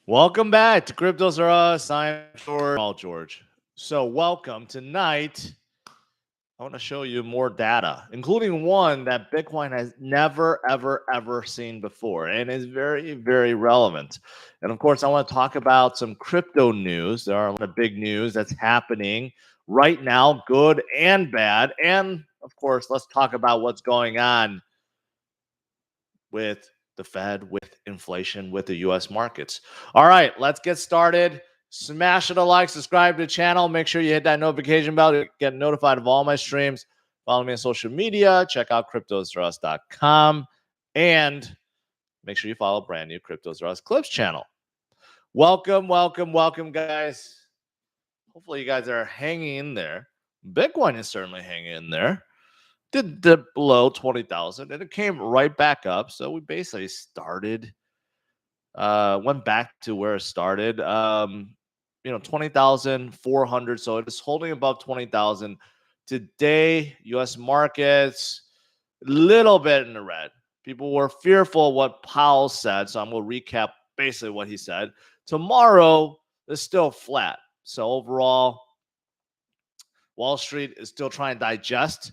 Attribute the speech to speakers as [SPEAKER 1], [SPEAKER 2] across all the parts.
[SPEAKER 1] Welcome back to Cryptos Are Us. I'm George. So welcome. Tonight, I want to show you more data, including one that Bitcoin has never, ever seen before and is very, very relevant. And of course, I want to talk about some crypto news. There are a lot of big news that's happening right now, good and bad. And of course, let's talk about what's going on with the Fed, with inflation, with the US markets. All right, let's get started. Smash it a like, subscribe to the channel. Make sure you hit that notification bell to get notified of all my streams. Follow me on social media. Check out cryptosrus.com. And make sure you follow brand new Cryptos Are Us Clips channel. Welcome, guys. Hopefully you guys are hanging in there. Bitcoin is certainly hanging in there. Did dip below 20,000 and it came right back up. So we basically started, went back to where it started, 20,400. So it is holding above 20,000 today. US markets, little bit in the red. People were fearful of what Powell said. So I'm going to recap basically what he said. Tomorrow is still flat. So overall, Wall Street is still trying to digest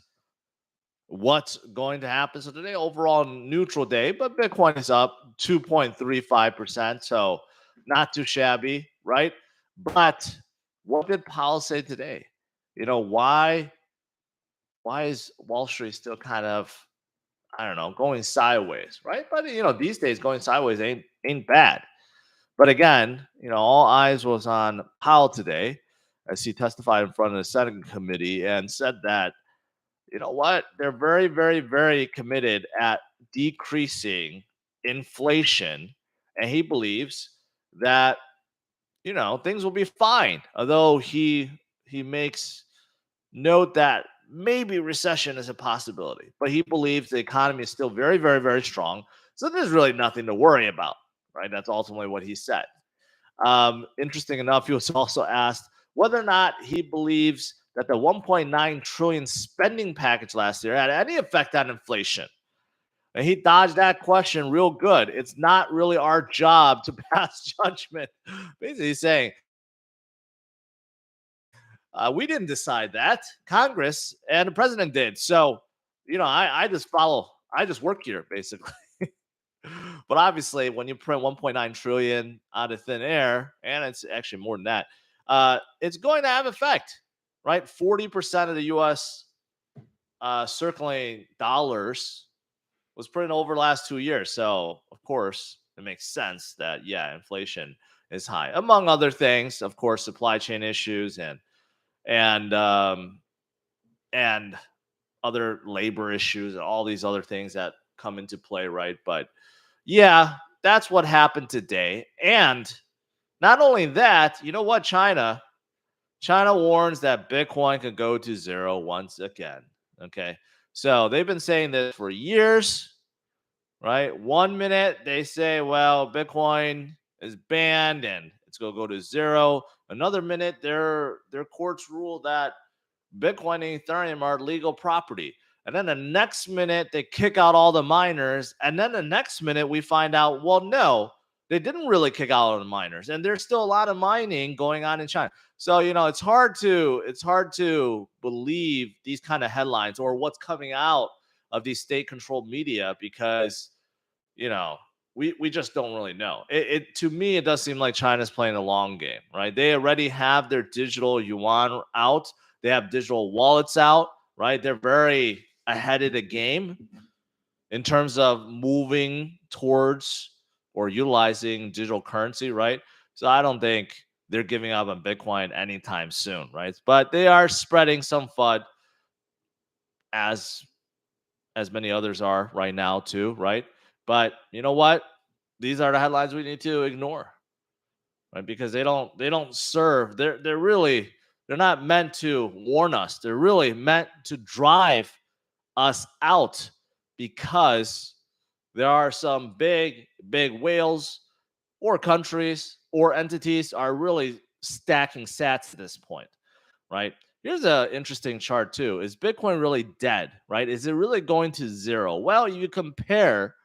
[SPEAKER 1] what's going to happen. So today, overall neutral day, but Bitcoin is up 2.35%. So not too shabby, right? But what did Powell say today? Why is Wall Street still kind of, I don't know, going sideways, right? But these days going sideways ain't bad. But again, all eyes was on Powell today as he testified in front of the Senate committee and said that you know what? They're very, very, very committed at decreasing inflation. And he believes that, things will be fine. Although he makes note that maybe recession is a possibility. But he believes the economy is still very, very, very strong. So there's really nothing to worry about, right? That's ultimately what he said. Interesting enough, he was also asked whether or not he believes that the 1.9 trillion spending package last year had any effect on inflation. And he dodged that question real good. It's not really our job to pass judgment. Basically saying, we didn't decide that. Congress and the president did. So, I just follow. I just work here, basically. But obviously, when you print 1.9 trillion out of thin air, and it's actually more than that, it's going to have effect, right? 40% of the U.S. Circulating dollars was printed over the last 2 years. So, of course, it makes sense that, inflation is high. Among other things, of course, supply chain issues and other labor issues and all these other things that come into play, right? But yeah, that's what happened today. And not only that, you know what, China warns that Bitcoin could go to zero once again. Okay. So they've been saying this for years, right? 1 minute they say, well, Bitcoin is banned and it's going to go to zero. Another minute their courts rule that Bitcoin and Ethereum are legal property. And then the next minute, they kick out all the miners. And then the next minute, we find out, well, no, they didn't really kick out all the miners. And there's still a lot of mining going on in China. So, it's hard to believe these kind of headlines or what's coming out of these state-controlled media because, we just don't really know. To me, it does seem like China's playing a long game, right? They already have their digital yuan out. They have digital wallets out, right? They're very ahead of the game in terms of moving towards or utilizing digital currency, right? So I don't think they're giving up on Bitcoin anytime soon, right? But they are spreading some FUD as many others are right now too, right? But you know what? These are the headlines we need to ignore, right? Because they don't serve. They're not meant to warn us. They're really meant to drive us out because there are some big whales or countries or entities are really stacking sats at this point, right? Here's an interesting chart too. Is Bitcoin really dead, right? Is it really going to zero? Well, you compare,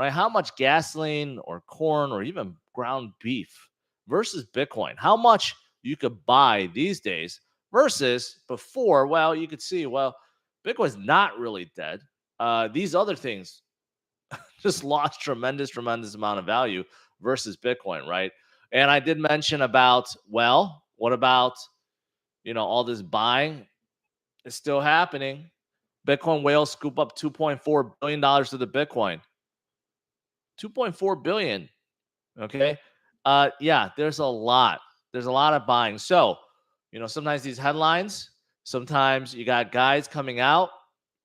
[SPEAKER 1] right? How much gasoline or corn or even ground beef versus Bitcoin? How much you could buy these days versus before? Well, you could see, well, Bitcoin's not really dead. These other things just lost tremendous amount of value versus Bitcoin, right? And I did mention about, well, what about, all this buying is still happening. Bitcoin whales scoop up $2.4 billion to the Bitcoin. 2.4 billion. Okay. Yeah, there's a lot. There's a lot of buying. So, sometimes these headlines, sometimes you got guys coming out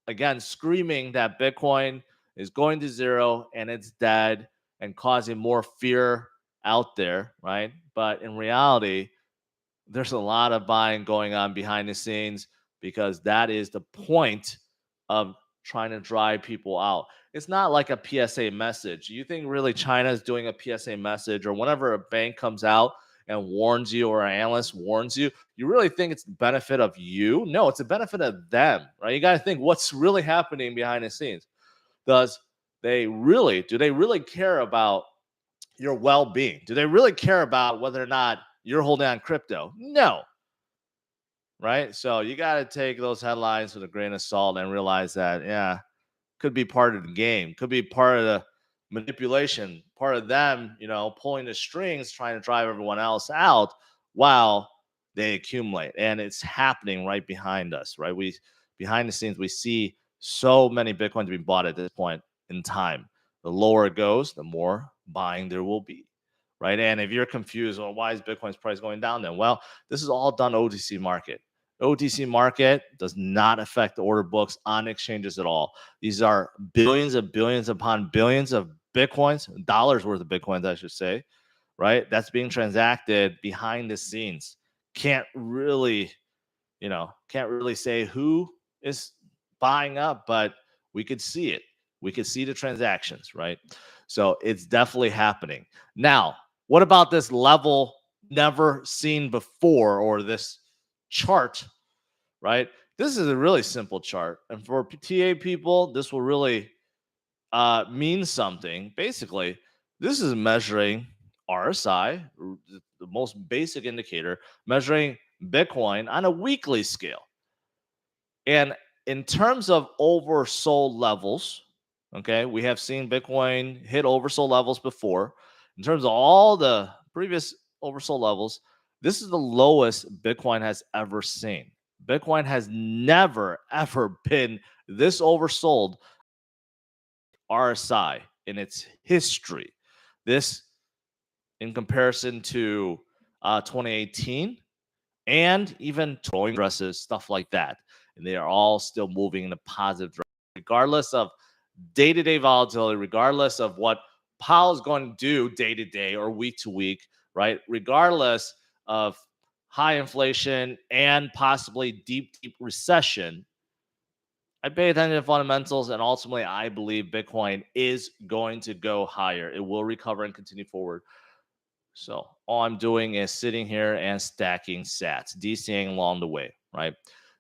[SPEAKER 1] again screaming that Bitcoin is going to zero and it's dead and causing more fear out there, right? But in reality, there's a lot of buying going on behind the scenes because that is the point of trying to drive people out. It's not like a PSA message. You think really China is doing a PSA message, or whenever a bank comes out and warns you or an analyst warns you, you really think it's the benefit of you? No, it's the benefit of them, right? You got to think what's really happening behind the scenes. Do they really care about your well-being? Do they really care about whether or not you're holding on crypto? No. Right? So you got to take those headlines with a grain of salt and realize that, yeah, could be part of the game, could be part of the manipulation, part of them, pulling the strings, trying to drive everyone else out while they accumulate. And it's happening right behind us, right? Behind the scenes, we see so many Bitcoins being bought at this point in time. The lower it goes, the more buying there will be, right? And if you're confused, well, why is Bitcoin's price going down then? Well, this is all done OTC market. OTC market does not affect the order books on exchanges at all. These are billions upon billions of Bitcoins, dollars worth of Bitcoins, I should say, right? That's being transacted behind the scenes. Can't really say who is buying up, but we could see it. We could see the transactions, right? So it's definitely happening. Now, what about this level never seen before, or this chart, right? This is a really simple chart. And for TA people, this will really mean something. Basically, this is measuring RSI, the most basic indicator, measuring Bitcoin on a weekly scale. And in terms of oversold levels, okay, we have seen Bitcoin hit oversold levels before. In terms of all the previous oversold levels, this is the lowest Bitcoin has ever seen. Bitcoin has never, ever been this oversold RSI in its history. This, in comparison to 2018 and even throwing dresses, stuff like that. And they are all still moving in a positive direction, regardless of day-to-day volatility, regardless of what Powell is going to do day-to-day or week-to-week, right? Regardless of high inflation and possibly deep recession, I pay attention to fundamentals, and ultimately, I believe Bitcoin is going to go higher. It will recover and continue forward. So all I'm doing is sitting here and stacking sats, DCing along the way, right?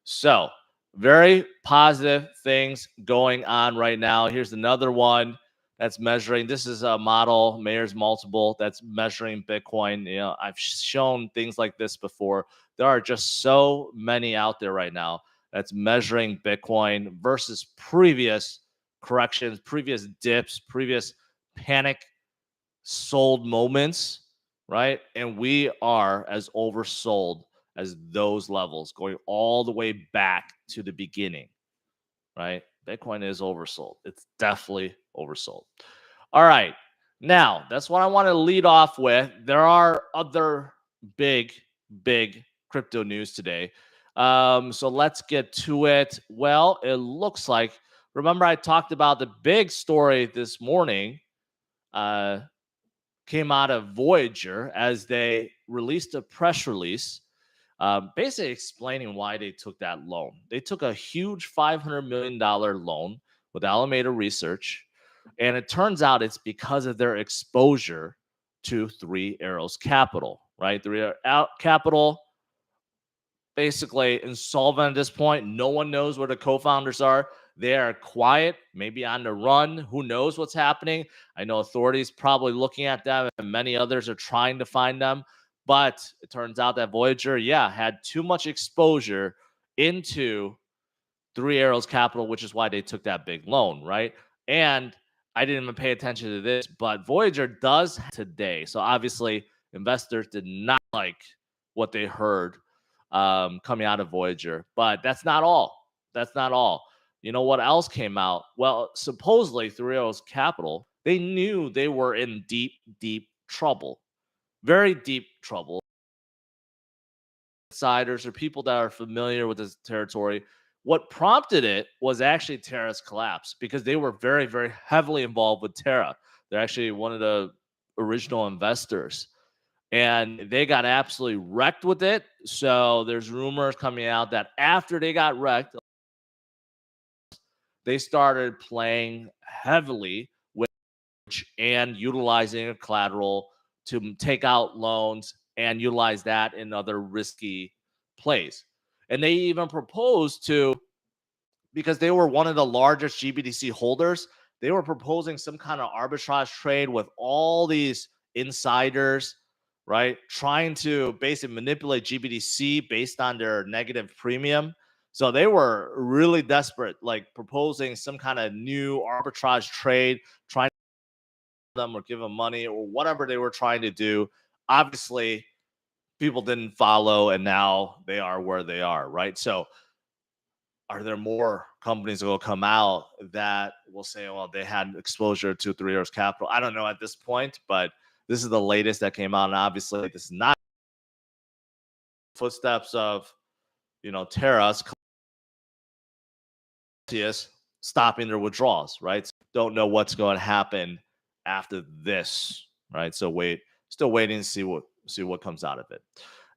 [SPEAKER 1] So very positive things going on right now. Here's another one that's measuring. This is a model, Mayer's multiple, that's measuring Bitcoin. I've shown things like this before. There are just so many out there right now that's measuring Bitcoin versus previous corrections, previous dips, previous panic sold moments, right? And we are as oversold as those levels, going all the way back to the beginning, right? Bitcoin is oversold. It's definitely oversold. All right. Now, that's what I want to lead off with. There are other big crypto news today. So let's get to it. Well, it looks like, remember I talked about the big story this morning, came out of Voyager as they released a press release, basically explaining why they took that loan. They took a huge $500 million loan with Alameda Research, and it turns out it's because of their exposure to Three Arrows Capital, right? Three Arrows Capital, basically insolvent at this point. No one knows where the co-founders are. They are quiet, maybe on the run. Who knows what's happening? I know authorities probably looking at them, and many others are trying to find them. But it turns out that Voyager, yeah, had too much exposure into Three Arrows Capital, which is why they took that big loan, right? And I didn't even pay attention to this, but Voyager does today. So obviously, investors did not like what they heard coming out of Voyager, but that's not all. That's not all. You know what else came out? Well, supposedly Three Arrows Capital, they knew they were in deep, deep trouble, very deep trouble. Insiders or people that are familiar with this territory. What prompted it was actually Terra's collapse because they were very, very heavily involved with Terra. They're actually one of the original investors and they got absolutely wrecked with it. So there's rumors coming out that after they got wrecked, they started playing heavily with and utilizing a collateral to take out loans and utilize that in other risky plays. And they even proposed to, because they were one of the largest GBDC holders, they were proposing some kind of arbitrage trade with all these insiders, right? Trying to basically manipulate GBDC based on their negative premium. So they were really desperate, like proposing some kind of new arbitrage trade, trying them or give them money or whatever they were trying to do. Obviously, people didn't follow, and now they are where they are, right? So, are there more companies that will come out that will say, well, they had exposure to Three Arrows Capital? I don't know at this point, but this is the latest that came out. And obviously, this is not footsteps of, Terra's stopping their withdrawals, right? So don't know what's going to happen after this, right? So still waiting to see what comes out of it.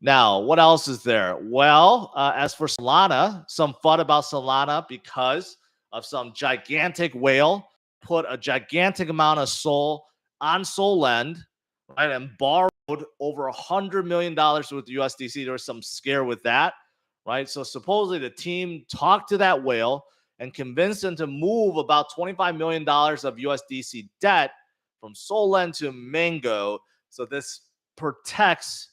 [SPEAKER 1] Now, what else is there? Well, as for Solana, some fun about Solana because of some gigantic whale put a gigantic amount of SOL on Solend, right, and borrowed over $100 million with USDC. There was some scare with that, right? So supposedly the team talked to that whale and convinced them to move about $25 million of USDC debt from Solend to Mango. So this protects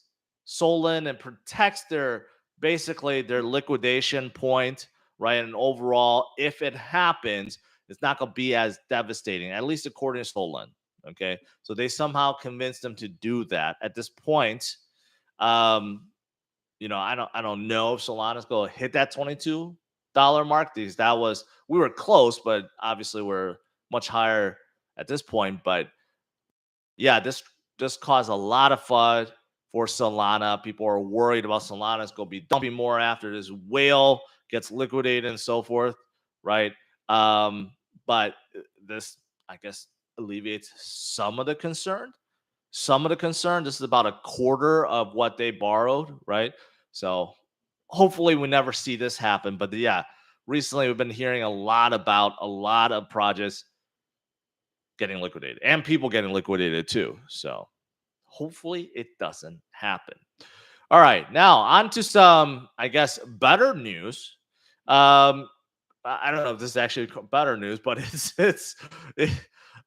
[SPEAKER 1] Solend and protects basically their liquidation point, right? And overall, if it happens, it's not going to be as devastating, at least according to Solend. Okay, so they somehow convinced them to do that. At this point, I don't know if Solana's going to hit that $22 mark. Because we were close, but obviously we're much higher at this point. But yeah, this just caused a lot of FUD for Solana. People are worried about Solana's going to be dumping more after this whale gets liquidated and so forth, right? But this, I guess, alleviates some of the concern. This is about a quarter of what they borrowed, right? So hopefully we never see this happen. But yeah, recently we've been hearing a lot about a lot of projects getting liquidated and people getting liquidated too. So hopefully it doesn't happen. All right, now on to some, I guess, better news. I don't know if this is actually better news, but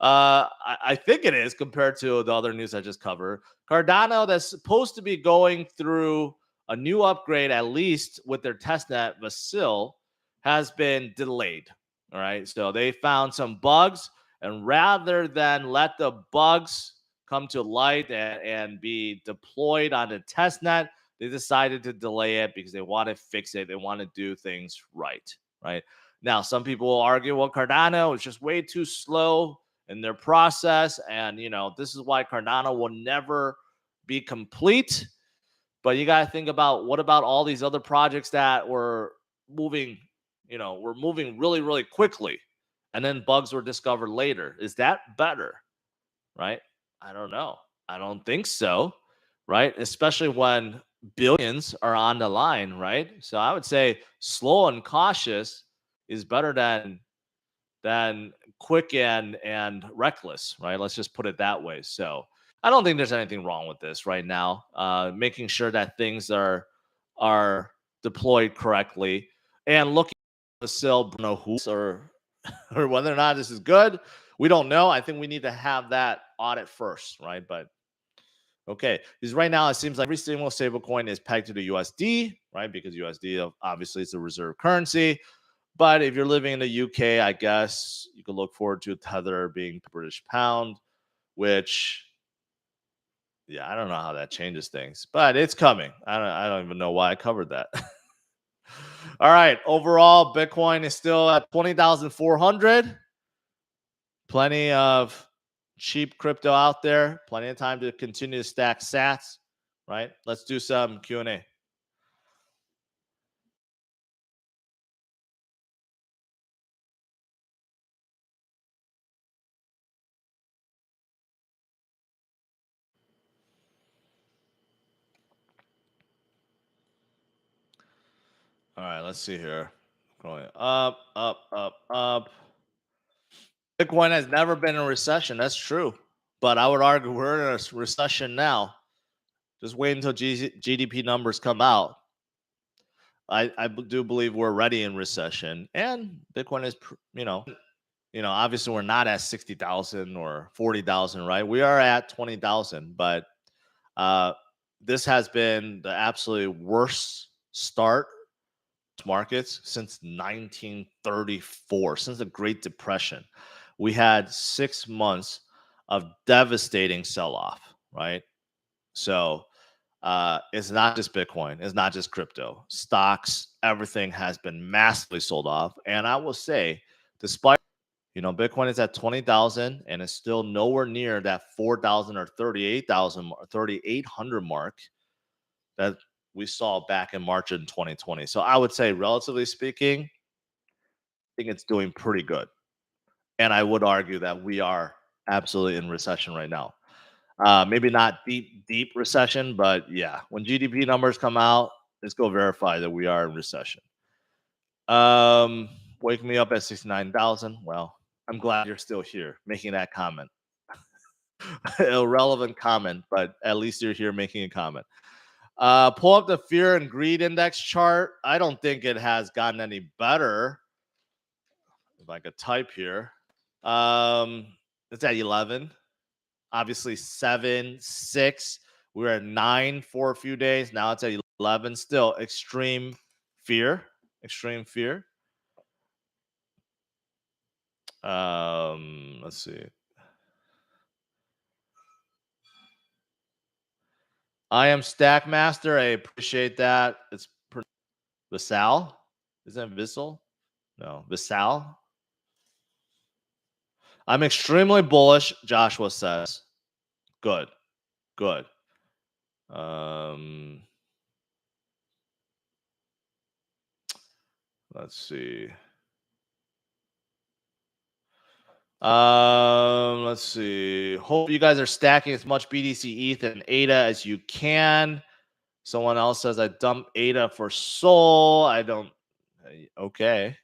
[SPEAKER 1] I think it is compared to the other news I just covered. Cardano, that's supposed to be going through a new upgrade, at least with their testnet Vasil, has been delayed. All right, so they found some bugs, and rather than let the bugs come to light and be deployed on the testnet, they decided to delay it because they want to fix it. They want to do things right, right? Now, some people will argue, well, Cardano is just way too slow in their process. And, this is why Cardano will never be complete. But you got to think about, what about all these other projects that were moving, were moving really, really quickly. And then bugs were discovered later. Is that better? Right? I don't know. I don't think so. Right? Especially when billions are on the line. Right? So I would say slow and cautious is better than quick and reckless, right? Let's just put it that way. So I don't think there's anything wrong with this right now. Making sure that things are deployed correctly and looking sell Bruno who's or whether or not this is good. We don't know. I think we need to have that audit first, right? But okay, because right now it seems like every single stablecoin is pegged to the USD, right? Because USD obviously is a reserve currency. But if you're living in the UK, I guess you could look forward to Tether being British pound, which, yeah, I don't know how that changes things, but it's coming. I don't even know why I covered that. All right, overall, Bitcoin is still at 20,400. Plenty of cheap crypto out there. Plenty of time to continue to stack sats, right? Let's do some Q&A. All right, let's see here. Going up, up, up, up. Bitcoin has never been in a recession. That's true. But I would argue we're in a recession now. Just wait until GDP numbers come out. I do believe we're already in recession, and Bitcoin is, obviously we're not at 60,000 or 40,000, right? We are at 20,000, but this has been the absolute worst start markets since 1934, since the Great Depression. We had 6 months of devastating sell-off, right? So it's not just Bitcoin, it's not just crypto. Stocks, everything has been massively sold off. And I will say, despite Bitcoin is at 20,000 and it's still nowhere near that 4,000 or 38,000 or 3,800 mark that we saw back in March in 2020. So I would say, relatively speaking, I think it's doing pretty good. And I would argue that we are absolutely in recession right now. Maybe not deep recession, but yeah, when GDP numbers come out, let's go verify that we are in recession. Wake me up at 69,000. Well, I'm glad you're still here making that comment. Irrelevant comment, but at least you're here making a comment. Pull up the fear and greed index chart. I don't think it has gotten any better. If I could type here, it's at 11. Obviously 7, 6. We were at 9 for a few days. Now it's at 11. Still extreme fear. Extreme fear. Let's see. I am Stackmaster. I appreciate that. It's Visal. Isn't it Vissal? No, Visal. I'm extremely bullish, Joshua says. Good. Good. Let's see. Let's see. Hope you guys are stacking as much BTC ETH and ADA as you can. Someone else says I dump ADA for Sol. I don't. Okay.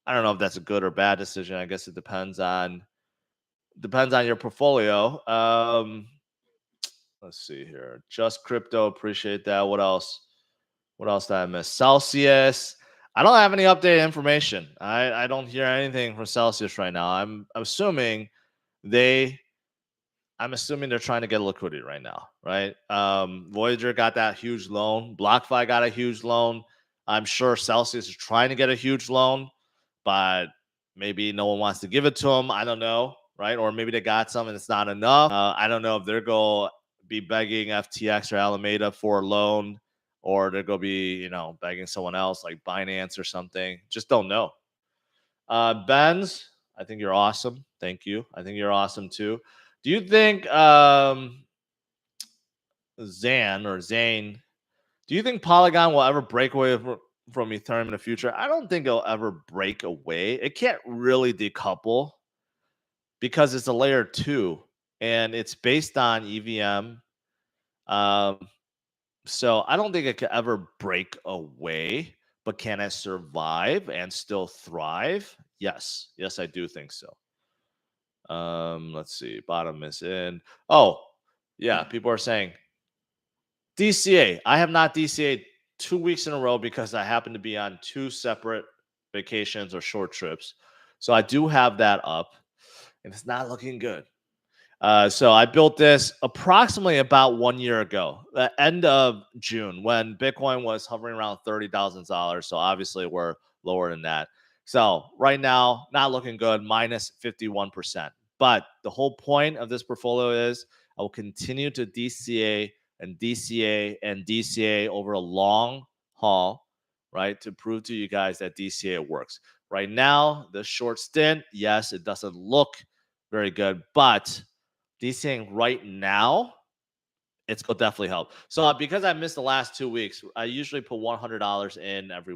[SPEAKER 1] I don't know if that's a good or bad decision. I guess it depends on your portfolio. Let's see here. Just crypto. Appreciate that. What else? What else did I miss? Celsius. I don't have any updated information. I don't hear anything from Celsius right now. I'm assuming they're trying to get liquidity right now, right? Voyager got that huge loan. BlockFi got a huge loan. I'm sure Celsius is trying to get a huge loan, but maybe no one wants to give it to them. I don't know, right? Or maybe they got some and it's not enough. I don't know if they're going to be begging FTX or Alameda for a loan, or they're going to be, begging someone else like Binance or something. Just don't know. Benz, I think you're awesome. Thank you. I think you're awesome too. Do you think Zane, do you think Polygon will ever break away from Ethereum in the future? I don't think it'll ever break away. It can't really decouple because it's a layer 2 and it's based on EVM. So I don't think it could ever break away, but can it survive and still thrive? Yes. Yes, I do think so. Let's see. Bottom is in. Oh, yeah. People are saying DCA. I have not DCA'd 2 weeks in a row because I happen to be on 2 separate vacations or short trips. So I do have that up, and it's not looking good. So I built this approximately about 1 year ago, the end of June, when Bitcoin was hovering around $30,000. So obviously we're lower than that. So right now, not looking good, minus 51%. But the whole point of this portfolio is I will continue to DCA and DCA and DCA over a long haul, right? To prove to you guys that DCA works. Right now, the short stint, yes, it doesn't look very good, but DCing right now, it's going to definitely help. So because I missed the last 2 weeks, I usually put $100 in every week.